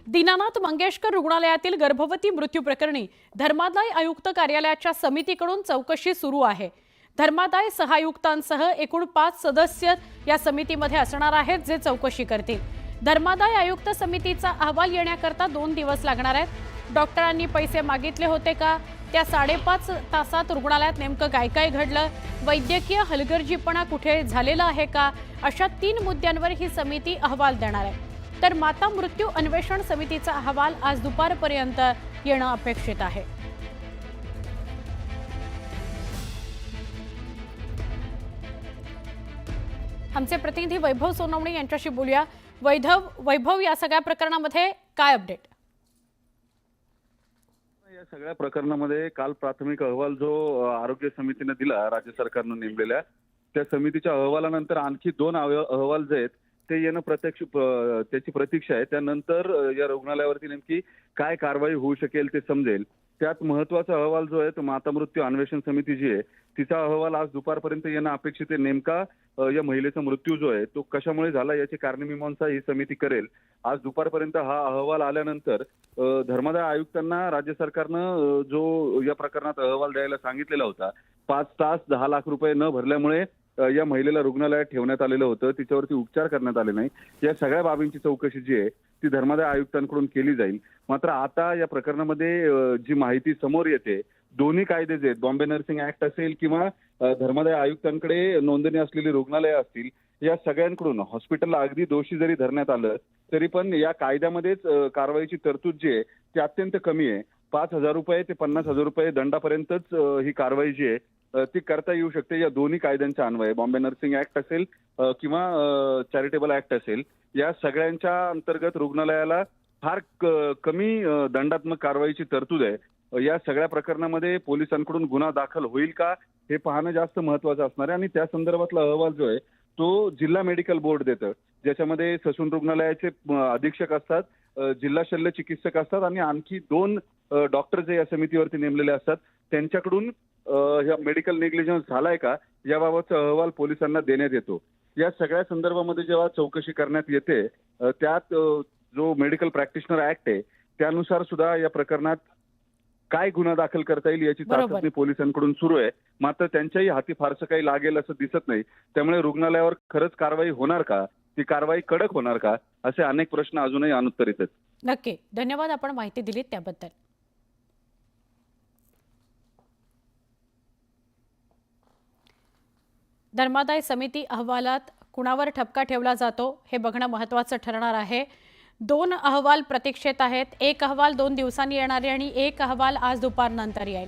दीनानाथ मंगेशकर रुग्णालयातील गर्भवती मृत्यू प्रकरणी धर्मादाय आयुक्त कार्यालयाच्या समितीकडून चौकशी सुरू आहे। धर्मादाय सहायुक्तांसह एकूण 5 सदस्य या समितीमध्ये असणार आहेत, जे चौकशी करतील। धर्मादाय आयुक्त समितीचा अहवाल येण्याकरता 2 दिवस लागणार आहेत। डॉक्टरांनी पैसे मागितले होते का, त्या 5.5 तासात रुग्णालयात नेमकं काय काय घडलं, वैद्यकीय हलगर्जीपणा कुठे झालेला आहे का, अशा 3 मुद्द्यांवर ही समिती अहवाल देणार आहे। तर माता मृत्यू अन्वेषण समितीचा अहवाल आज दुपारपर्यंत येणं अपेक्षित आहे। आमचे प्रतिनिधी वैभव सोनवणे यांच्याशी बोलूया। वैभव, या सगळ्या प्रकरणामध्ये काय अपडेट? या सगळ्या प्रकरणामध्ये काल प्राथमिक अहवाल जो आरोग्य समितीने दिला, राज्य सरकारने नेमलेल्या त्या समितीच्या अहवालानंतर आणखी 2 अहवाल जे आहेत ते येणं त्याची प्रतीक्षा आहे। त्यानंतर या रुग्णालयावरती नेमकी काय कारवाई होऊ शकेल ते समजेल। त्यात महत्त्वाचा अहवाल जो आहे तो माता मृत्यू अन्वेषण समिती जी आहे तिचा अहवाल आज दुपारपर्यंत येणं अपेक्षित आहे। नेमका या महिलेचा मृत्यू जो आहे तो कशामुळे झाला याची कारणमीमांसा ही समिती करेल। आज दुपारपर्यंत हा अहवाल आल्यानंतर धर्मादाय आयुक्तांना राज्य सरकारनं जो या प्रकरणात अहवाल द्यायला सांगितलेला होता, 5 तास 10 लाख रुपये न भरल्यामुळे या महिलेला रुग्णालयात ठेवण्यात आलेलं होतं, तिच्यावरती उपचार करण्यात आले नाही, या सगळ्या बाबींची चौकशी जी आहे ती धर्मादाय आयुक्तांकडून केली जाईल। मात्र आता या प्रकरणामध्ये जी माहिती समोर येते, दोन्ही कायदे जे आहेत, बॉम्बे नर्सिंग ऍक्ट असेल किंवा धर्मादाय आयुक्तांकडे नोंदणी असलेली रुग्णालय असतील, या सगळ्यांकडून हॉस्पिटलला अगदी दोषी जरी धरण्यात आलं तरी पण या कायद्यामध्येच कारवाईची तरतूद जी आहे ती अत्यंत कमी आहे। 5,000 रुपये ते 50,000 रुपये दंडापर्यंतच ही कारवाई जी आहे ती करता येऊ शकते या दोन्ही कायद्यांच्या अन्वये, बॉम्बे नर्सिंग ऍक्ट असेल किंवा चॅरिटेबल ऍक्ट असेल, या सगळ्यांच्या अंतर्गत रुग्णालयाला फार कमी दंडात्मक कारवाईची तरतूद आहे। या सगळ्या प्रकरणामध्ये पोलिसांकडून गुन्हा दाखल होईल का हे पाहणं जास्त महत्त्वाचं असणार आहे आणि त्या संदर्भातला अहवाल जो आहे तो जिल्हा मेडिकल बोर्ड देतं, ज्याच्यामध्ये ससून रुग्णालयाचे अधीक्षक असतात, जिल्हा शल्य चिकित्सक असतात आणि आणखी 2 डॉक्टर जे या समितीवरती नेमलेले असतात, त्यांच्याकडून या मेडिकल नेग्लिजन्स झालाय का याबाबतचा अहवाल पोलिसांना देण्यात येतो। या सगळ्या संदर्भामध्ये जेव्हा चौकशी करण्यात येते त्यात जो मेडिकल प्रॅक्टिशनर ऍक्ट आहे त्यानुसार सुद्धा या प्रकरणात काय गुन्हा दाखल करता येईल याची चाचपणी पोलिसांकडून सुरू आहे। मात्र त्यांच्याही हाती फारसं काही लागेल असं दिसत नाही, त्यामुळे रुग्णालयावर खरंच कारवाई होणार का, ती कारवाई कडक होणार का, असे अनेक प्रश्न अजूनही अनुत्तरित आहेत। नक्की, धन्यवाद आपण माहिती दिलीत त्याबद्दल। धर्मादाय समिती अहवालात कुणावर ठपका ठेवला जातो हे बघणं महत्त्वाचं ठरणार आहे। 2 अहवाल प्रतीक्षेत आहेत, एक अहवाल 2 दिवसांनी येणार आहे आणि एक अहवाल आज दुपारनंतर येईल।